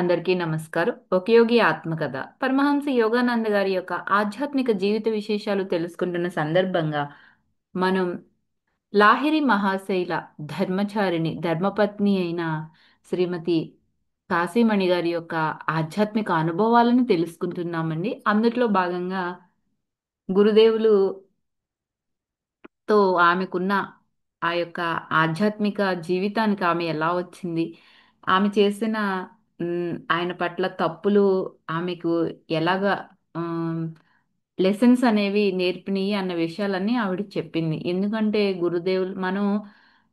అందరికీ నమస్కారం. ఒక యోగి ఆత్మకథ. పరమహంస యోగానంద గారి యొక్క ఆధ్యాత్మిక జీవిత విశేషాలు తెలుసుకుంటున్న సందర్భంగా మనం లాహిరి మహాశైల ధర్మచారిణి, ధర్మపత్ని అయిన శ్రీమతి కాశీమణి గారి యొక్క ఆధ్యాత్మిక అనుభవాలను తెలుసుకుంటున్నామండి. అందుట్లో భాగంగా గురుదేవులు తో ఆమెకున్న ఆ యొక్క ఆధ్యాత్మిక జీవితానికి ఆమె ఎలా వచ్చింది? ఆమె చేసిన ఆయన పట్ల తప్పులు ఆమెకు ఎలాగా ఆహ్, లెసన్స్ అనేవి నేర్పినియి అన్న విషయాలన్నీ ఆవిడ చెప్పింది. ఎందుకంటే గురుదేవులు మనం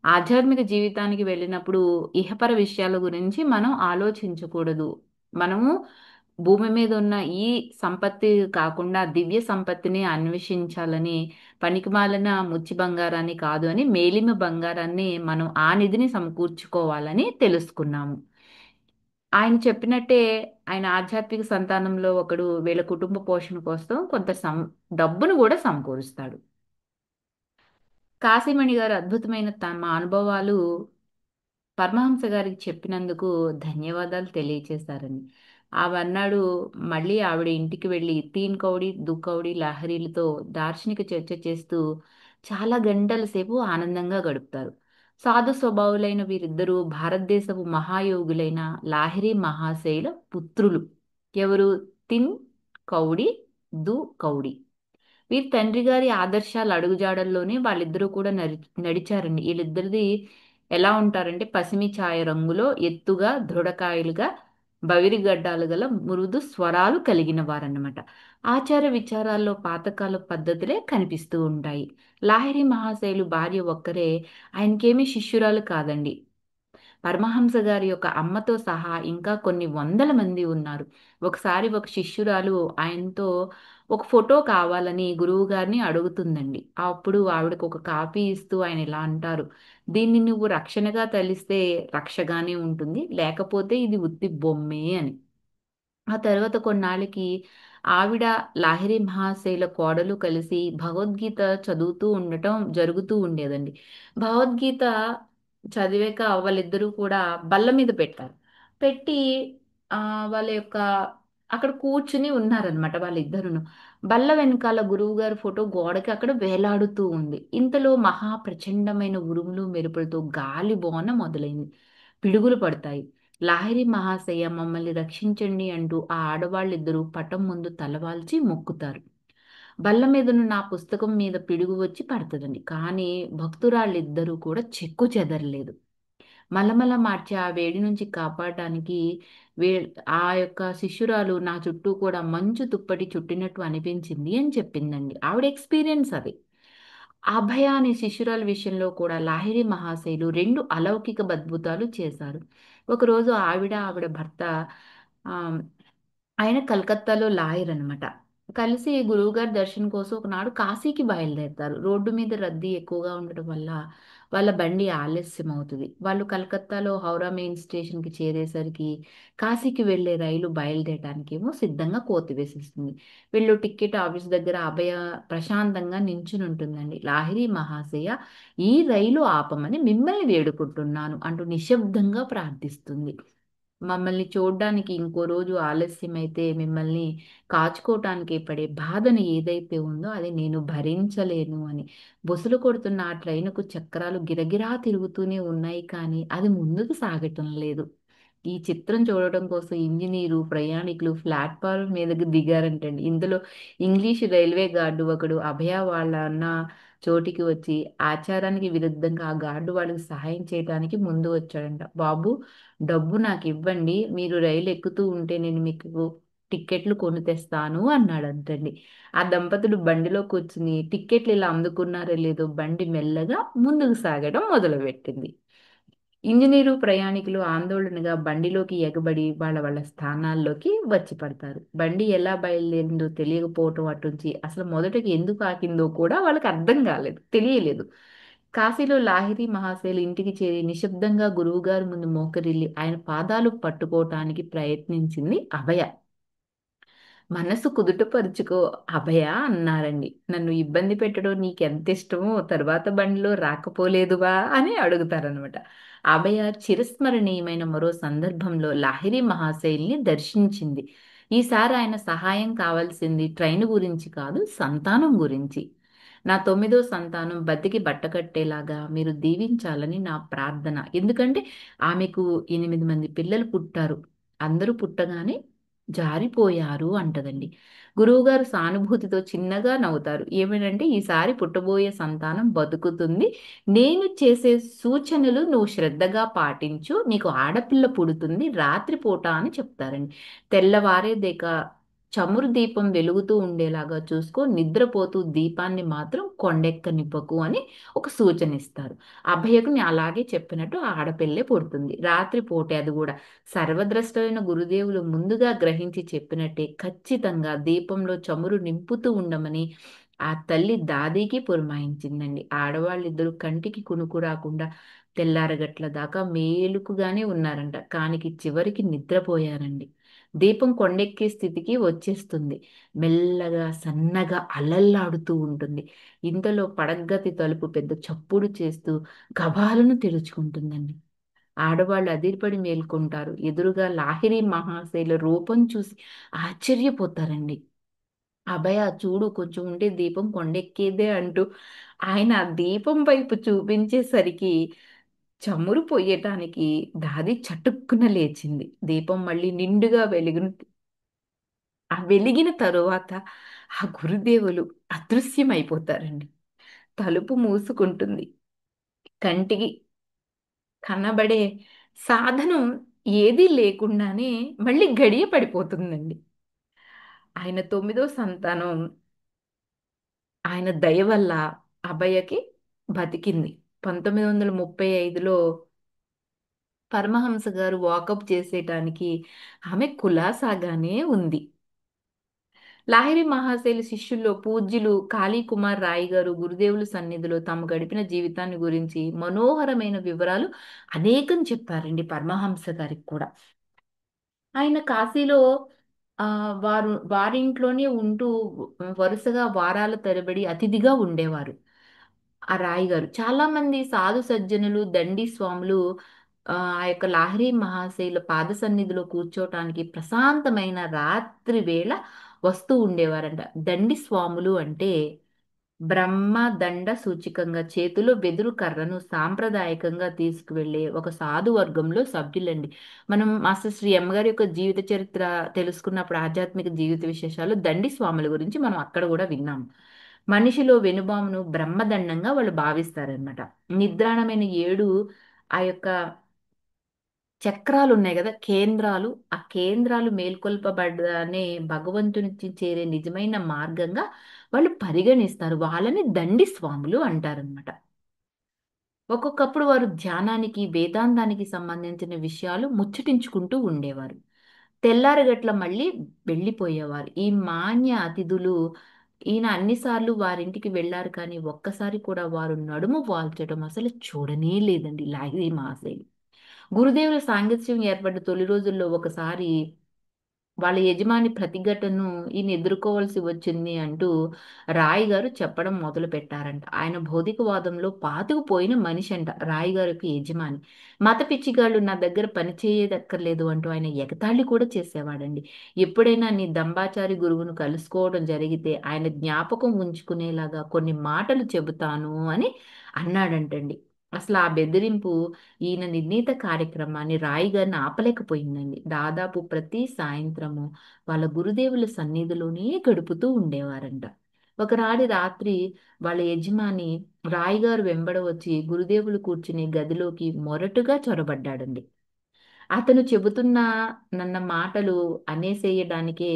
ఆధ్యాత్మిక జీవితానికి వెళ్ళినప్పుడు ఇహపర విషయాల గురించి మనం ఆలోచించకూడదు. మనము భూమి మీద ఉన్న ఈ సంపత్తి కాకుండా దివ్య సంపత్తిని అన్వేషించాలని పనికిమాలిన ముచ్చి బంగారాన్ని కాదు అని మేలిమి బంగారాన్ని మనం ఆ నిధిని సమకూర్చుకోవాలని తెలుసుకున్నాము. ఆయన చెప్పినట్టే ఆయన ఆధ్యాత్మిక సంతానంలో ఒకడు వీళ్ళ కుటుంబ పోషణ కోసం కొంత డబ్బును కూడా సమకూరుస్తాడు. కాశీమణి గారు అద్భుతమైన తమ అనుభవాలు పరమహంస గారికి చెప్పినందుకు ధన్యవాదాలు తెలియచేశారని. ఆవన్నాడు మళ్ళీ ఆవిడ ఇంటికి వెళ్ళి తీన్ కౌడి, దుకౌడి లహరీలతో దార్శనిక చర్చ చేస్తూ చాలా గంటల సేపు ఆనందంగా గడుపుతారు. సాధు స్వభావులైన వీరిద్దరూ భారతదేశపు మహాయోగులైన లాహిరి మహాశైల పుత్రులు. ఎవరు? తిన్ కౌడి, దు కౌడి. వీరి తండ్రి గారి ఆదర్శాల అడుగుజాడల్లోనే వాళ్ళిద్దరూ కూడా నడిచారండి. వీళ్ళిద్దరిది ఎలా ఉంటారంటే పసిమి ఛాయ రంగులో ఎత్తుగా దృఢకాయలుగా బవిరిగడ్డాలు గల మృదు స్వరాలు కలిగిన వారన్నమాట. ఆచార విచారాల్లో పాతకాల పద్ధతులే కనిపిస్తూ ఉంటాయి. లాహిరి మహాశైలు భార్య ఒక్కరే, ఆయనకేమీ శిష్యురాలు కాదండి. పరమహంస గారి యొక్క అమ్మతో సహా ఇంకా కొన్ని వందల మంది ఉన్నారు. ఒకసారి ఒక శిష్యురాలు ఆయనతో ఒక ఫోటో కావాలని గురువు గారిని అడుగుతుందండి. అప్పుడు ఆవిడకు ఒక కాపీ ఇస్తూ ఆయన ఇలా అంటారు, దీన్ని నువ్వు రక్షణగా తలిస్తే రక్షగానే ఉంటుంది, లేకపోతే ఇది ఉత్తి బొమ్మే అని. ఆ తర్వాత కొన్నాళ్ళకి ఆవిడ లాహిరి మహాశైల కోడలు కలిసి భగవద్గీత చదువుతూ ఉండటం జరుగుతూ ఉండేదండి. భగవద్గీత చదివాక వాళ్ళిద్దరూ కూడా బల్ల మీద పెట్టారు. పెట్టి వాళ్ళ యొక్క అక్కడ కూర్చుని ఉన్నారనమాట వాళ్ళిద్దరును. బల్ల వెనకాల గురువుగారి ఫోటో గోడకి అక్కడ వేలాడుతూ ఉంది. ఇంతలో మహా ప్రచండమైన ఉరుములు మెరుపులతో గాలి బోన మొదలైంది. పిడుగులు పడతాయి. లాహిరి మహాశయ మమ్మల్ని రక్షించండి అంటూ ఆ ఆడవాళ్ళిద్దరూ పటం ముందు తలవాల్చి మొక్కుతారు. బల్ల మీదనున్న ఆ పుస్తకం మీద పిడుగు వచ్చి పడుతుందండి. కానీ భక్తురాళ్ళిద్దరూ కూడా చెక్కు చెదరలేదు. మలమల మార్చి ఆ వేడి నుంచి కాపాడడానికి వే ఆ యొక్క శిష్యురాలు నా చుట్టూ కూడా మంచు తుప్పటి చుట్టినట్టు అనిపించింది అని చెప్పిందండి. ఆవిడ ఎక్స్పీరియన్స్ అది. అభయ అనే శిష్యురాల విషయంలో కూడా లాహిరి మహాశయులు రెండు అలౌకిక అద్భుతాలు చేశారు. ఒకరోజు ఆవిడ భర్త ఆ, ఆయన కలకత్తాలో లాయర్ అనమాట. కలిసి గురువుగారి దర్శనం కోసం ఒకనాడు కాశీకి బయలుదేరతారు. రోడ్డు మీద రద్దీ ఎక్కువగా ఉండడం వల్ల వాళ్ళ బండి ఆలస్యం అవుతుంది. వాళ్ళు కలకత్తాలో హౌరా మెయిన్ స్టేషన్కి చేరేసరికి కాశీకి వెళ్ళే రైలు బయలుదేరడానికి ఏమో సిద్ధంగా కోతి వేసేస్తుంది. వీళ్ళు టికెట్ ఆఫీస్ దగ్గర అభయ ప్రశాంతంగా నించుని ఉంటుందండి. లాహిరి మహాశయ, ఈ రైలు ఆపమని మిమ్మల్ని వేడుకుంటున్నాను అంటూ నిశ్శబ్దంగా ప్రార్థిస్తుంది. మమ్మల్ని చూడ్డానికి ఇంకో రోజు ఆలస్యమైతే మిమ్మల్ని కాచుకోవటానికి పడే బాధను ఏదైతే ఉందో అది నేను భరించలేను అని. బుసలు కొడుతున్న ఆ ట్రైనుకు చక్రాలు గిరగిరా తిరుగుతూనే ఉన్నాయి కానీ అది ముందుకు సాగటం లేదు. ఈ చిత్రం చూడటం కోసం ఇంజనీరు ప్రయాణికులు ప్లాట్ఫారం మీదకి దిగారంటండి. ఇందులో ఇంగ్లీష్ రైల్వే గార్డు ఒకడు అభయ వాళ్ళ అన్న చోటికి వచ్చి ఆచారానికి విరుద్ధంగా ఆ గార్డు వాళ్ళకి సహాయం చేయడానికి ముందు వచ్చాడంట. బాబు, డబ్బు నాకు ఇవ్వండి, మీరు రైలు ఎక్కుతూ ఉంటే నేను మీకు టిక్కెట్లు కొని తెస్తాను అన్నాడంటండి. ఆ దంపతులు బండిలో కూర్చుని టిక్కెట్లు ఇలా అందుకున్నారో లేదో బండి మెల్లగా ముందుకు సాగడం మొదలుపెట్టింది. ఇంజనీరు ప్రయాణికులు ఆందోళనగా బండిలోకి ఎగబడి వాళ్ళ స్థానాల్లోకి వచ్చి పడతారు. బండి ఎలా బయలుదేరిందో తెలియకపోవటం అటుంచి అసలు మొదటకి ఎందుకు ఆగిందో కూడా వాళ్ళకి అర్థం కాలేదు, తెలియలేదు. కాశీలో లాహిరి మహాశయులు ఇంటికి చేరి నిశ్శబ్దంగా గురువుగారి ముందు మోకరిల్లి ఆయన పాదాలు పట్టుకోవటానికి ప్రయత్నించింది అభయ. మనసు కుదుటపరుచుకో అభయ అన్నారండి. నన్ను ఇబ్బంది పెట్టడం నీకెంత ఇష్టమో తరువాత బండిలో రాకపోలేదువా అని అడుగుతారనమాట. అభయ చిరస్మరణీయమైన మరో సందర్భంలో లాహిరి మహాశయుల్ని దర్శించింది. ఈసారి ఆయన సహాయం కావాల్సింది ట్రైన్ గురించి కాదు, సంతానం గురించి. నా తొమ్మిదో సంతానం బతికి బట్టకట్టేలాగా మీరు దీవించాలని నా ప్రార్థన. ఎందుకంటే ఆమెకు 8 మంది పిల్లలు పుట్టారు. అందరూ పుట్టగానే జారిపోయారు అంటదండి. గురువుగారు సానుభూతితో చిన్నగా నవ్వుతారు. ఏమనంటే ఈసారి పుట్టబోయే సంతానం బతుకుతుంది. నేను చేసే సూచనలు నువ్వు శ్రద్ధగా పాటించు. నీకు ఆడపిల్ల పుడుతుంది రాత్రిపూట అని చెప్తారండి. తెల్లవారేదేక చమురు దీపం వెలుగుతూ ఉండేలాగా చూసుకో. నిద్రపోతూ దీపాన్ని మాత్రం కొండెక్కనివ్వకు అని ఒక సూచన ఇస్తారు. అభయకుని అలాగే చెప్పినట్టు ఆడపిల్లే పుడుతుంది. రాత్రిపూటే అది కూడా సర్వద్రష్టలైన గురుదేవులు ముందుగా గ్రహించి చెప్పినట్టే ఖచ్చితంగా దీపంలో చమురు నింపుతూ ఉండమని ఆ తల్లి దాదీకి పురమాయించిందండి. ఆడవాళ్ళిద్దరూ కంటికి కునుకు రాకుండా తెల్లారగట్ల దాకా మేలుకుగానే ఉన్నారంట. కానికి చివరికి నిద్రపోయారండి. దీపం కొండెక్కే స్థితికి వచ్చేస్తుంది. మెల్లగా సన్నగా అలల్లాడుతూ ఉంటుంది. ఇంతలో పడగ్గది తలుపు పెద్ద చప్పుడు చేస్తూ గభాలను తెరుచుకుంటుందండి. ఆడవాళ్ళు అదిరిపడి మేల్కొంటారు. ఎదురుగా లాహిరి మహాశైల రూపం చూసి ఆశ్చర్యపోతారండి. అభయ చూడు కొంచెం ఉంటే దీపం కొండెక్కేదే అంటూ ఆయన ఆ దీపం వైపు చూపించేసరికి చమురు పొయ్యటానికి దాది చటుక్కున లేచింది. దీపం మళ్ళీ నిండుగా ఆ వెలిగిన తరువాత ఆ గురుదేవులు అదృశ్యమైపోతారండి. తలుపు మూసుకుంటుంది. కంటికి కనబడే సాధనం ఏదీ లేకుండానే మళ్ళీ గడియ పడిపోతుందండి. ఆయన తొమ్మిదో సంతానం ఆయన దయ వల్ల అభయకి బతికింది. 1935లో పరమహంస గారు వాకప్ చేసేయటానికి ఆమె కులాసాగానే ఉంది. లాహిరి మహాశైల శిష్యుల్లో పూజ్యులు కాళీ కుమార్ రాయ్ గారు గురుదేవుల సన్నిధిలో తాము గడిపిన జీవితాన్ని గురించి మనోహరమైన వివరాలు అనేకం చెప్పారండి పరమహంస గారికి కూడా. ఆయన కాశీలో వారింట్లోనే ఉంటూ వరుసగా వారాల తరబడి అతిథిగా ఉండేవారు. ఆ రాయి గారు. చాలా మంది సాధు సజ్జనులు, దండి స్వాములు ఆ యొక్క లాహిరి మహాశయుల పాద సన్నిధిలో కూర్చోటానికి ప్రశాంతమైన రాత్రి వేళ వస్తూ ఉండేవారంట. దండి స్వాములు అంటే బ్రహ్మ దండ సూచికంగా చేతిలో వెదురు కర్రను సాంప్రదాయకంగా తీసుకువెళ్ళే ఒక సాధు వర్గంలో సభ్యులండి. మనం మాస్టర్ శ్రీ ఎం గారి యొక్క జీవిత చరిత్ర తెలుసుకున్నప్పుడు ఆధ్యాత్మిక జీవిత విశేషాలు దండి స్వాముల గురించి మనం అక్కడ కూడా విన్నాం. మనిషిలో వెనుబామును బ్రహ్మదండంగా వాళ్ళు భావిస్తారనమాట. నిద్రాణమైన 7 ఆ యొక్క చక్రాలు ఉన్నాయి కదా కేంద్రాలు, ఆ కేంద్రాలు మేల్కొల్పబడ్డానే భగవంతునికి చేరే నిజమైన మార్గంగా వాళ్ళు పరిగణిస్తారు. వాళ్ళని దండి స్వాములు అంటారనమాట. ఒక్కొక్కప్పుడు వారు ధ్యానానికి, వేదాంతానికి సంబంధించిన విషయాలు ముచ్చటించుకుంటూ ఉండేవారు. తెల్లారగట్ల మళ్ళీ వెళ్ళిపోయేవారు. ఈ మాన్య అతిథులు ఈయన అన్నిసార్లు వారింటికి వెళ్ళారు కానీ ఒక్కసారి కూడా వారు నడుము వాల్చడం అసలు చూడనే లేదండి లాహిరి మహాశయులు. గురుదేవుల సాంగత్యం ఏర్పడ్డ తొలి రోజుల్లో ఒకసారి వాళ్ళ యజమాని ప్రతిఘటనను ఈయన ఎదుర్కోవాల్సి వచ్చింది అంటూ రాయ్ గారు చెప్పడం మొదలు పెట్టారంట. ఆయన భౌతికవాదంలో పాతుకుపోయిన మనిషి అంట రాయ్ గారి యొక్క యజమాని. మత పిచ్చిగాళ్ళు నా దగ్గర పని చేయదక్కర్లేదు అంటూ ఆయన ఎగతాళి కూడా చేసేవాడండి. ఎప్పుడైనా నీ దంబాచారి గురువును కలుసుకోవడం జరిగితే ఆయన జ్ఞాపకం ఉంచుకునేలాగా కొన్ని మాటలు చెబుతాను అని అన్నాడంటండి. అసలు ఆ బెదిరింపు ఈయన నిర్ణీత కార్యక్రమాన్ని రాయి గారిని ఆపలేకపోయిందండి. దాదాపు ప్రతి సాయంత్రము వాళ్ళ గురుదేవుల సన్నిధిలోనే గడుపుతూ ఉండేవారంట. ఒకనాడు రాత్రి వాళ్ళ యజమాని రాయి గారు వెంబడ వచ్చి గురుదేవులు కూర్చునే గదిలోకి మొరటుగా చొరబడ్డాడండి. అతను చెబుతున్న నన్న మాటలు అనేసేయడానికే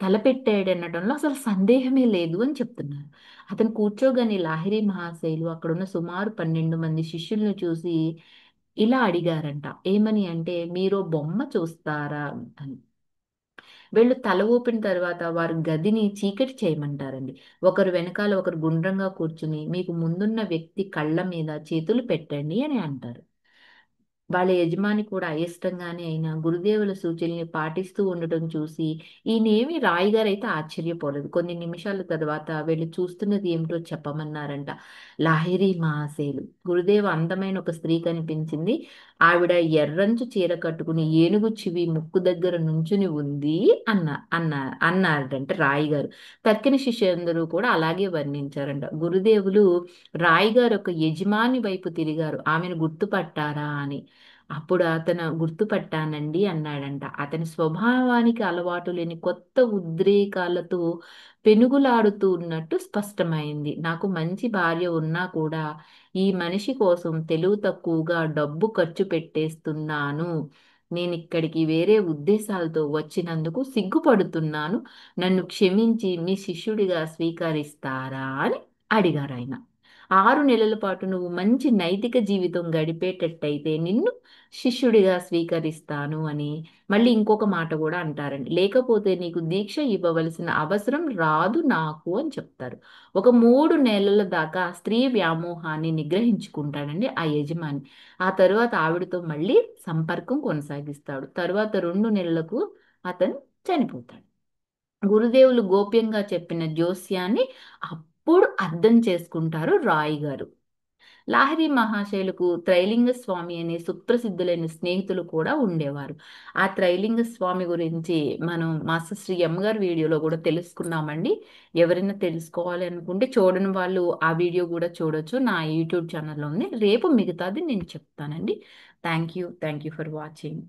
తలపెట్టాడనడంలో అసలు సందేహమే లేదు అని చెప్తున్నారు. అతను కూర్చోగానే లాహిరి మహాశయులు అక్కడున్న సుమారు 12 మంది శిష్యులను చూసి ఇలా అడిగారంట. ఏమని అంటే మీరో బొమ్మ చూస్తారా అని. వీళ్ళు తల ఊపిన తర్వాత వారు గదిని చీకటి చేయమంటారండి. ఒకరు వెనకాల ఒకరు గుండ్రంగా కూర్చుని మీకు ముందున్న వ్యక్తి కళ్ళ మీద చేతులు పెట్టండి అని అంటారు. వాళ్ళ యజమాని కూడా అయిష్టంగానే అయినా గురుదేవుల సూచనల్ని పాటిస్తూ ఉండటం చూసి ఈయనేమి రాయిగారు అయితే ఆశ్చర్యపోలేదు. కొన్ని నిమిషాల తర్వాత వీళ్ళు చూస్తున్నది ఏమిటో చెప్పమన్నారంట. లాహిరి మహాశయులు గురుదేవ అందమైన ఒక స్త్రీ కనిపించింది. ఆవిడ ఎర్రంచు చీర కట్టుకుని ఏనుగు చివి ముక్కు దగ్గర నుంచుని ఉంది అన్న అన్న అన్నారంట రాయిగారు. తక్కిన శిష్యులందరూ కూడా అలాగే వర్ణించారంట. గురుదేవులు రాయిగారు ఒక యజమాని వైపు తిరిగారు. ఆమెను గుర్తుపట్టారా అని. అప్పుడు అతను గుర్తుపట్టానండి అన్నాడంట. అతని స్వభావానికి అలవాటు లేని కొత్త ఉద్రేకాలతో పెనుగులాడుతూ ఉన్నట్టు స్పష్టమైంది. నాకు మంచి భార్య ఉన్నా కూడా ఈ మనిషి కోసం తెలివి తక్కువగా డబ్బు ఖర్చు పెట్టేస్తున్నాను. నేను ఇక్కడికి వేరే ఉద్దేశాలతో వచ్చినందుకు సిగ్గుపడుతున్నాను. నన్ను క్షమించి మీ శిష్యుడిగా స్వీకరిస్తారా అని అడిగారు ఆయన. 6 నెలల పాటు నువ్వు మంచి నైతిక జీవితం గడిపేటట్టయితే నిన్ను శిష్యుడిగా స్వీకరిస్తాను అని మళ్ళీ ఇంకొక మాట కూడా అంటారండి. లేకపోతే నీకు దీక్ష ఇవ్వవలసిన అవసరం రాదు నాకు అని చెప్తారు. ఒక 3 నెలల దాకా స్త్రీ వ్యామోహాన్ని నిగ్రహించుకుంటాడండి ఆ యజమాని. ఆ తరువాత ఆవిడతో మళ్ళీ సంపర్కం కొనసాగిస్తాడు. తరువాత 2 నెలలకు అతను చనిపోతాడు. గురుదేవులు గోప్యంగా చెప్పిన జోస్యాన్ని అప్పుడు అర్థం చేసుకుంటారు రాయ్ గారు. లాహిరి మహాశయులకు త్రైలింగ స్వామి అనే సుప్రసిద్ధులైన స్నేహితులు కూడా ఉండేవారు. ఆ త్రైలింగ స్వామి గురించి మనం మాస్టర్ శ్రీ ఎం గారి వీడియోలో కూడా తెలుసుకున్నామండి. ఎవరైనా తెలుసుకోవాలి అనుకుంటే చూడని వాళ్ళు ఆ వీడియో కూడా చూడొచ్చు. నా యూట్యూబ్ ఛానల్లో ఉంది. రేపు మిగతాది నేను చెప్తానండి. Thank you for watching.